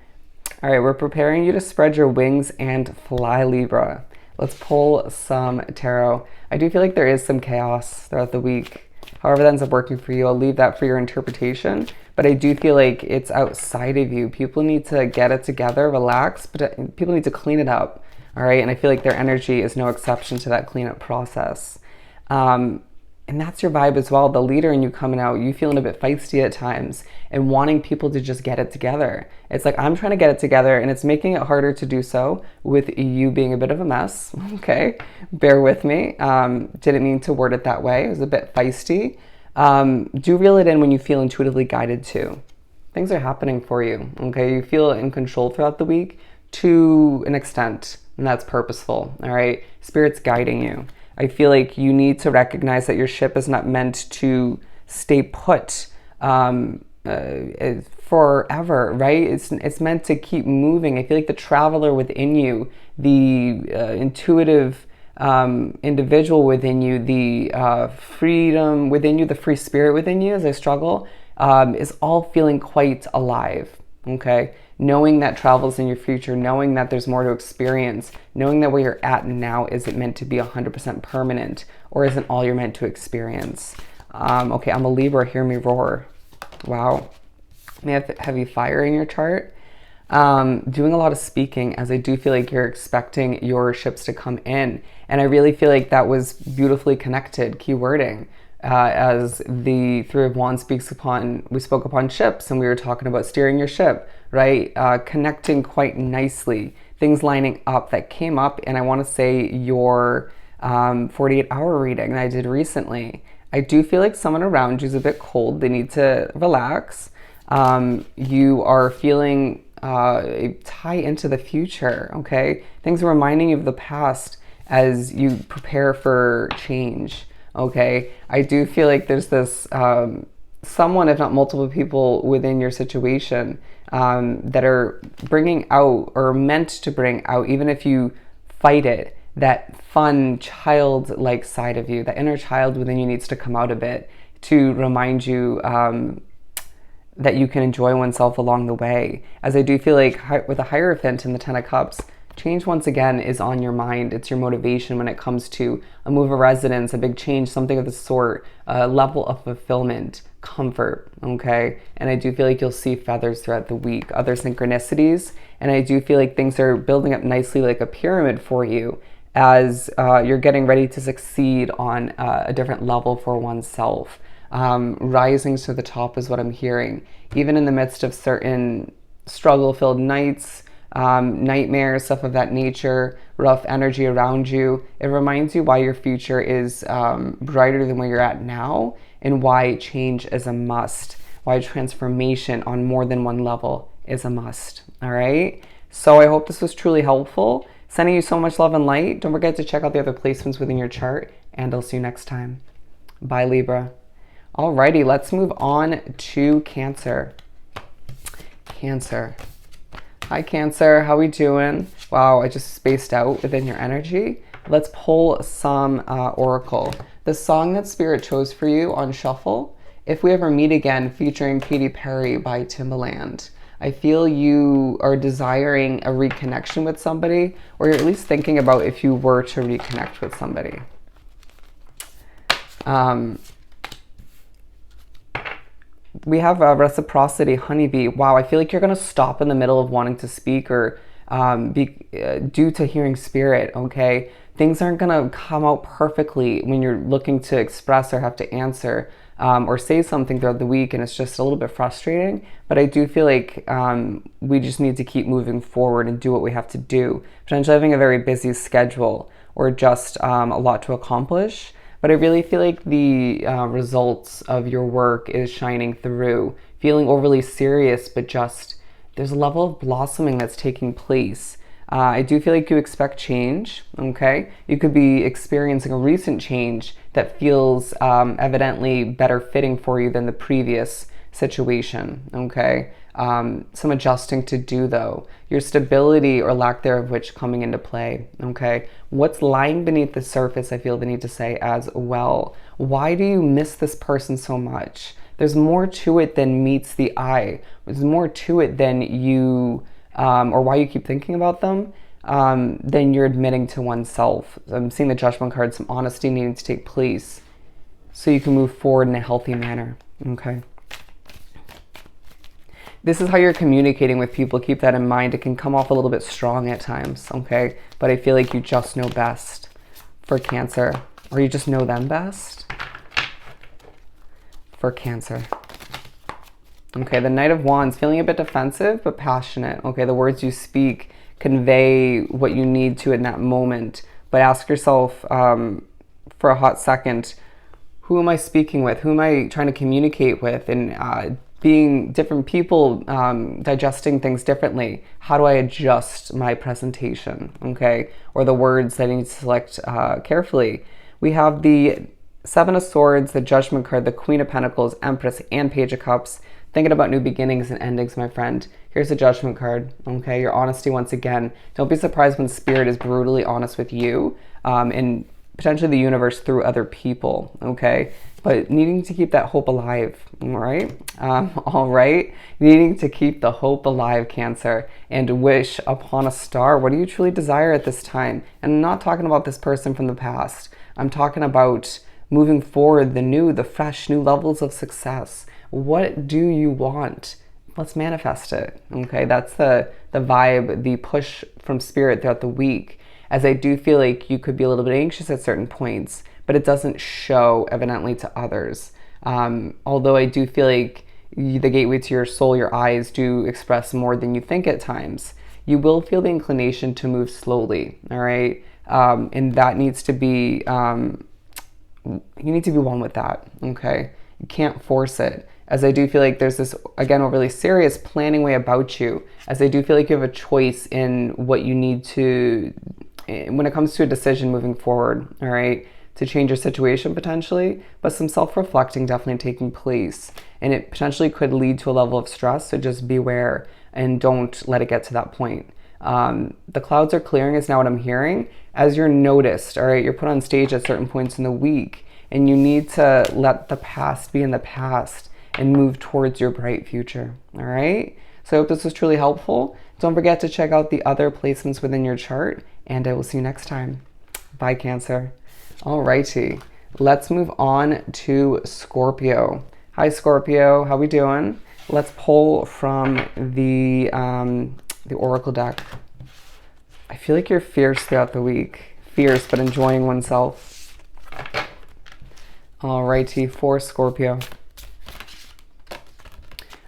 All right, we're preparing you to spread your wings and fly, Libra. Let's pull some tarot. I do feel like there is some chaos throughout the week. However that ends up working for you, I'll leave that for your interpretation. But I do feel like it's outside of you. People need to get it together, relax, but people need to clean it up. All right, and I feel like their energy is no exception to that cleanup process. And that's your vibe as well. The leader in you coming out, you feeling a bit feisty at times and wanting people to just get it together. It's like, I'm trying to get it together, and it's making it harder to do so with you being a bit of a mess, okay? Bear with me. Didn't mean to word it that way. It was a bit feisty. Do reel it in when you feel intuitively guided to. Things are happening for you, okay? You feel in control throughout the week to an extent, and that's purposeful, all right? Spirit's guiding you. I feel like you need to recognize that your ship is not meant to stay put forever, right? It's meant to keep moving. I feel like the traveler within you, the intuitive individual within you, the freedom within you, the free spirit within you, as I struggle, is all feeling quite alive, okay? Knowing that travel's in your future, knowing that there's more to experience, knowing that where you're at now isn't meant to be 100% permanent, or isn't all you're meant to experience. Okay, I'm a Libra, hear me roar. Wow. May have heavy fire in your chart. Doing a lot of speaking, as I do feel like you're expecting your ships to come in. And I really feel like that was beautifully connected, keywording. As the Three of Wands we spoke upon ships, and we were talking about steering your ship, right? Connecting quite nicely, things lining up that came up. And I want to say your 48-hour reading that I did recently, I do feel like someone around you is a bit cold. They need to relax. You are feeling a tie into the future, okay? Things are reminding you of the past as you prepare for change. Okay, I do feel like there's this someone, if not multiple people within your situation that are bringing out, or meant to bring out, even if you fight it, that fun childlike side of you. That inner child within you needs to come out a bit to remind you that you can enjoy oneself along the way. As I do feel like with a Hierophant in the Ten of Cups, change once again is on your mind. It's your motivation when it comes to a move of residence, a big change, something of the sort, a level of fulfillment, comfort, okay? And I do feel like you'll see feathers throughout the week, other synchronicities, and I do feel like things are building up nicely like a pyramid for you as you're getting ready to succeed on a different level for oneself. Rising to the top is what I'm hearing. Even in the midst of certain struggle-filled nights, nightmares, stuff of that nature, rough energy around you, it reminds you why your future is brighter than where you're at now, and why change is a must, why transformation on more than one level is a must. All right, so I hope this was truly helpful. Sending you so much love and light. Don't forget to check out the other placements within your chart, and I'll see you next time. Bye, Libra. Alrighty, let's move on to Cancer. Cancer. Hi, Cancer. How we doing? Wow, I just spaced out within your energy. Let's pull some Oracle. The song that Spirit chose for you on Shuffle, If We Ever Meet Again, featuring Katy Perry by Timbaland. I feel you are desiring a reconnection with somebody, or you're at least thinking about if you were to reconnect with somebody. We have reciprocity, honeybee. Wow, I feel like you're going to stop in the middle of wanting to speak, or due to hearing Spirit, okay? Things aren't going to come out perfectly when you're looking to express or have to answer. or say something throughout the week and it's just a little bit frustrating. But I do feel like we just need to keep moving forward and do what we have to do. Potentially having a very busy schedule or just a lot to accomplish. But I really feel like the results of your work is shining through. Feeling overly serious, but just there's a level of blossoming that's taking place. I do feel like you expect change, okay? You could be experiencing a recent change that feels evidently better fitting for you than the previous situation, okay? Some adjusting to do though. Your stability or lack thereof which coming into play, okay? What's lying beneath the surface, I feel the need to say as well. Why do you miss this person so much? There's more to it than meets the eye. There's more to it than you, or why you keep thinking about them, than you're admitting to oneself. I'm seeing the Judgment card, some honesty needing to take place so you can move forward in a healthy manner, okay? This is how you're communicating with people. Keep that in mind. It can come off a little bit strong at times, okay? But I feel like you just know best for Cancer, or you just know them best for Cancer. Okay, the Knight of Wands, feeling a bit defensive but passionate. Okay, the words you speak convey what you need to in that moment. But ask yourself for a hot second, who am I speaking with? Who am I trying to communicate with? And being different people, digesting things differently. How do I adjust my presentation, okay? Or the words that I need to select carefully. We have the Seven of Swords, the Judgment card, the Queen of Pentacles, Empress, and Page of Cups. Thinking about new beginnings and endings, my friend. Here's the Judgment card, okay? Your honesty once again. Don't be surprised when Spirit is brutally honest with you and potentially the universe through other people, okay? But needing to keep that hope alive, all right? All right? Needing to keep the hope alive, Cancer, and wish upon a star. What do you truly desire at this time? And I'm not talking about this person from the past. I'm talking about moving forward, the new, the fresh, new levels of success. What do you want? Let's manifest it, okay? That's the vibe, the push from Spirit throughout the week, as I do feel like you could be a little bit anxious at certain points, but it doesn't show evidently to others. Although I do feel like the gateway to your soul, your eyes do express more than you think at times. You will feel the inclination to move slowly, all right? And that needs to be, you need to be one with that, okay? You can't force it. As I do feel like there's this, again, overly serious planning way about you, as I do feel like you have a choice in what you need to, when it comes to a decision moving forward, all right, to change your situation potentially, but some self-reflecting definitely taking place. And it potentially could lead to a level of stress, so just beware and don't let it get to that point. The clouds are clearing is now what I'm hearing. As you're noticed, all right, you're put on stage at certain points in the week, and you need to let the past be in the past and move towards your bright future, all right? So I hope this was truly helpful. Don't forget to check out the other placements within your chart, and I will see you next time. Bye, Cancer. All righty, let's move on to Scorpio. Hi, Scorpio, how we doing? Let's pull from the Oracle deck. I feel like you're fierce throughout the week. Fierce, but enjoying oneself. All righty, for Scorpio.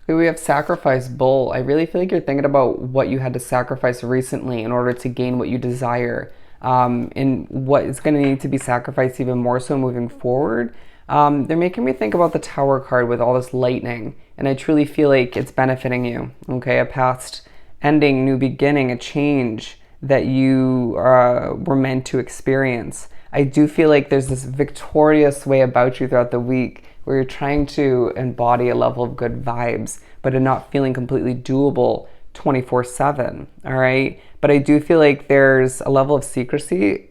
We have Sacrifice, Bull. I really feel like you're thinking about what you had to sacrifice recently in order to gain what you desire, and what is going to need to be sacrificed even more so moving forward. They're making me think about the Tower card with all this lightning, and I truly feel like it's benefiting you, okay? A past ending, new beginning, a change that you were meant to experience. I do feel like there's this victorious way about you throughout the week where you're trying to embody a level of good vibes, but are not feeling completely doable 24/7, all right? But I do feel like there's a level of secrecy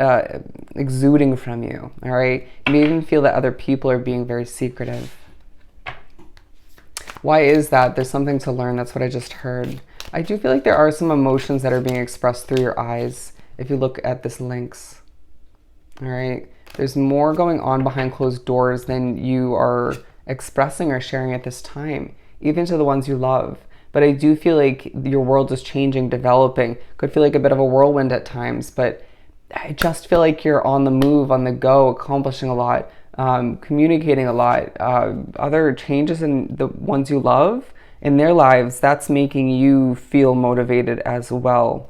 exuding from you, all right? You may even feel that other people are being very secretive. Why is that? There's something to learn. That's what I just heard. I do feel like there are some emotions that are being expressed through your eyes if you look at this lynx, all right? There's more going on behind closed doors than you are expressing or sharing at this time, even to the ones you love. But I do feel like your world is changing, developing. Could feel like a bit of a whirlwind at times, but I just feel like you're on the move, on the go, accomplishing a lot, communicating a lot, other changes in the ones you love in their lives, that's making you feel motivated as well.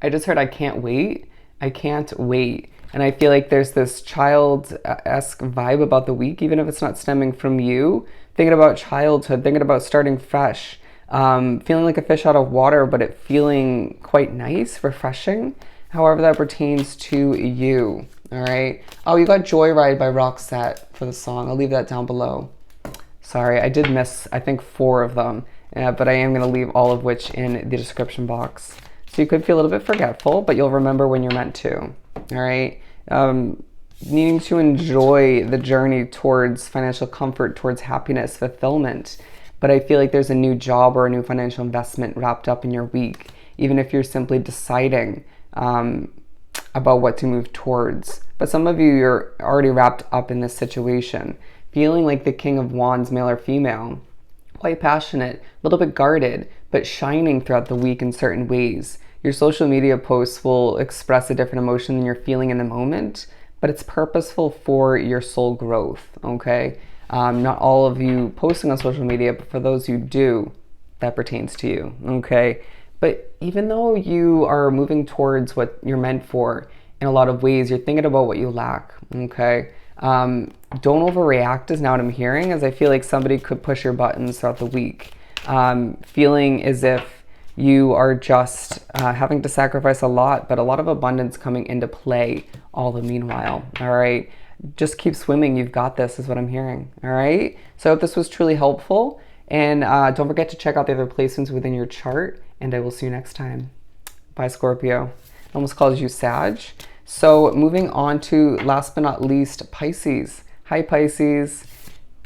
I just heard I can't wait. I can't wait. And I feel like there's this child-esque vibe about the week, even if it's not stemming from you. Thinking about childhood, thinking about starting fresh, feeling like a fish out of water, but it feeling quite nice, refreshing, however that pertains to you. All right. Oh, you got Joyride by Roxette for the song. I'll leave that down below. Sorry, I did miss, I think, 4 of them, but I am going to leave all of which in the description box. So you could feel a little bit forgetful, but you'll remember when you're meant to. All right. Needing to enjoy the journey towards financial comfort, towards happiness, fulfillment. But I feel like there's a new job or a new financial investment wrapped up in your week, even if you're simply deciding about what to move towards. But some of you, you're already wrapped up in this situation, feeling like the King of Wands, male or female, quite passionate, a little bit guarded, but shining throughout the week in certain ways. Your social media posts will express a different emotion than you're feeling in the moment, but it's purposeful for your soul growth, okay? Not all of you posting on social media, but for those who do, that pertains to you, okay? But even though you are moving towards what you're meant for in a lot of ways, you're thinking about what you lack, okay? Don't overreact is now what I'm hearing, as I feel like somebody could push your buttons throughout the week. Feeling as if you are just having to sacrifice a lot, but a lot of abundance coming into play all the meanwhile, all right? Just keep swimming. You've got this is what I'm hearing, all right? So I hope this was truly helpful. And don't forget to check out the other placements within your chart, and I will see you next time. Bye, Scorpio. Almost called you Sag. So moving on to, last but not least, Pisces. Hi, Pisces.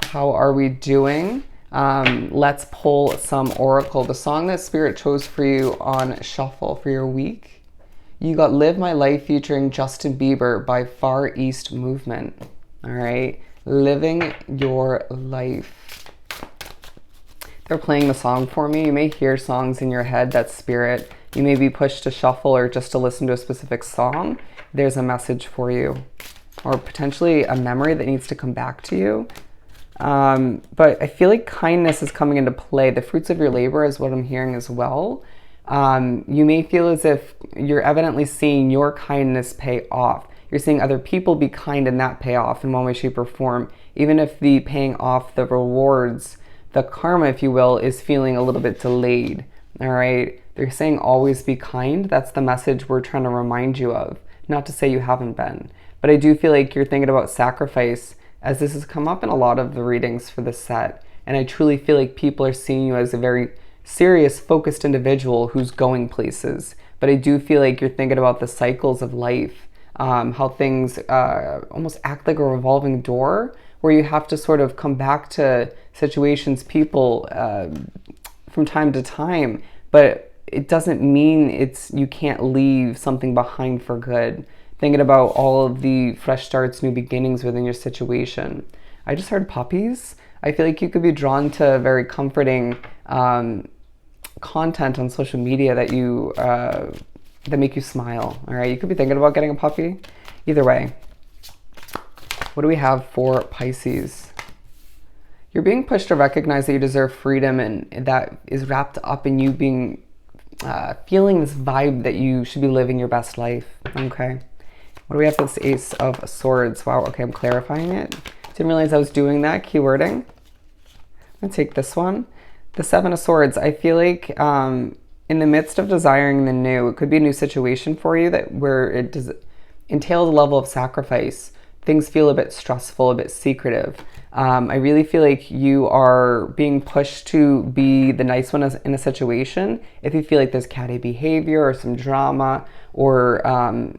How are we doing? Let's pull some oracle. The song that Spirit chose for you on shuffle for your week. You got Live My Life featuring Justin Bieber by Far East Movement. All right. Living Your Life. They're playing the song for me. You may hear songs in your head that Spirit, you may be pushed to shuffle or just to listen to a specific song. There's a message for you, or potentially a memory that needs to come back to you. But I feel like kindness is coming into play. The fruits of your labor is what I'm hearing as well. You may feel as if you're evidently seeing your kindness pay off. You're seeing other people be kind and that pay off in one way, shape, or form. Even if the paying off, the rewards, the karma, if you will, is feeling a little bit delayed. All right. They're saying always be kind. That's the message we're trying to remind you of. Not to say you haven't been, but I do feel like you're thinking about sacrifice, as this has come up in a lot of the readings for this set. And I truly feel like people are seeing you as a very serious, focused individual who's going places. But I do feel like you're thinking about the cycles of life, how things almost act like a revolving door, where you have to sort of come back to situations, people from time to time. But it doesn't mean you can't leave something behind for good. Thinking about all of the fresh starts, new beginnings within your situation. I just heard puppies. I feel like you could be drawn to very comforting content on social media that that make you smile. All right, you could be thinking about getting a puppy. Either way, what do we have for Pisces? You're being pushed to recognize that you deserve freedom, and that is wrapped up in you being feeling this vibe that you should be living your best life. Okay. What do we have for this Ace of Swords? Wow, okay, I'm clarifying it. Didn't realize I was doing that, keywording. I'm gonna take this one. The Seven of Swords. I feel like in the midst of desiring the new, it could be a new situation for you where it entails a level of sacrifice. Things feel a bit stressful, a bit secretive. I really feel like you are being pushed to be the nice one in a situation. If you feel like there's catty behavior or some drama or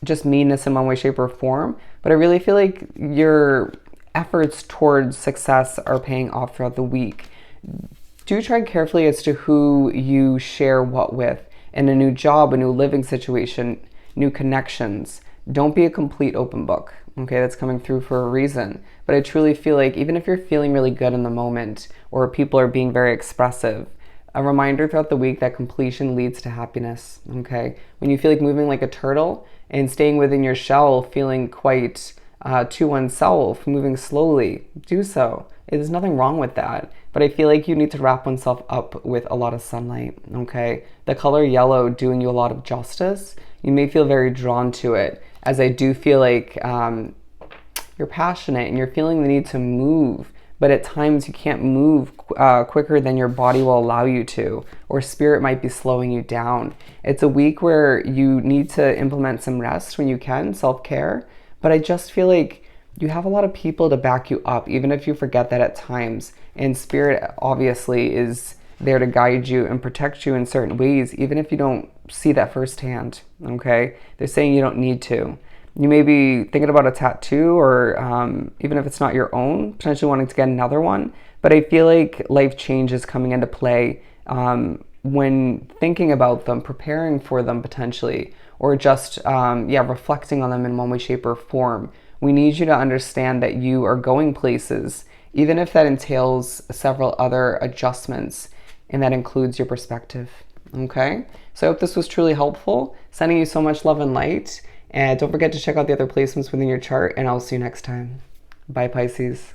just meanness in one way, shape, or form. But I really feel like your efforts towards success are paying off throughout the week. Do tread carefully as to who you share what with in a new job, a new living situation, new connections. Don't be a complete open book. Okay, that's coming through for a reason. But I truly feel like even if you're feeling really good in the moment or people are being very expressive, a reminder throughout the week that completion leads to happiness, okay? When you feel like moving like a turtle and staying within your shell, feeling quite to oneself, moving slowly, do so. There's nothing wrong with that. But I feel like you need to wrap oneself up with a lot of sunlight, okay? The color yellow doing you a lot of justice. You may feel very drawn to it, as I do feel like you're passionate and you're feeling the need to move, but at times you can't move quicker than your body will allow you to, or spirit might be slowing you down. It's a week where you need to implement some rest when you can, self-care, but I just feel like you have a lot of people to back you up, even if you forget that at times. And spirit obviously is there to guide you and protect you in certain ways, even if you don't see that firsthand, okay? They're saying you don't need to. You may be thinking about a tattoo, or even if it's not your own, potentially wanting to get another one. But I feel like life change is coming into play when thinking about them, preparing for them potentially, or just reflecting on them in one way, shape, or form. We need you to understand that you are going places, even if that entails several other adjustments, and that includes your perspective, okay? So I hope this was truly helpful. Sending you so much love and light. And don't forget to check out the other placements within your chart, and I'll see you next time. Bye, Pisces.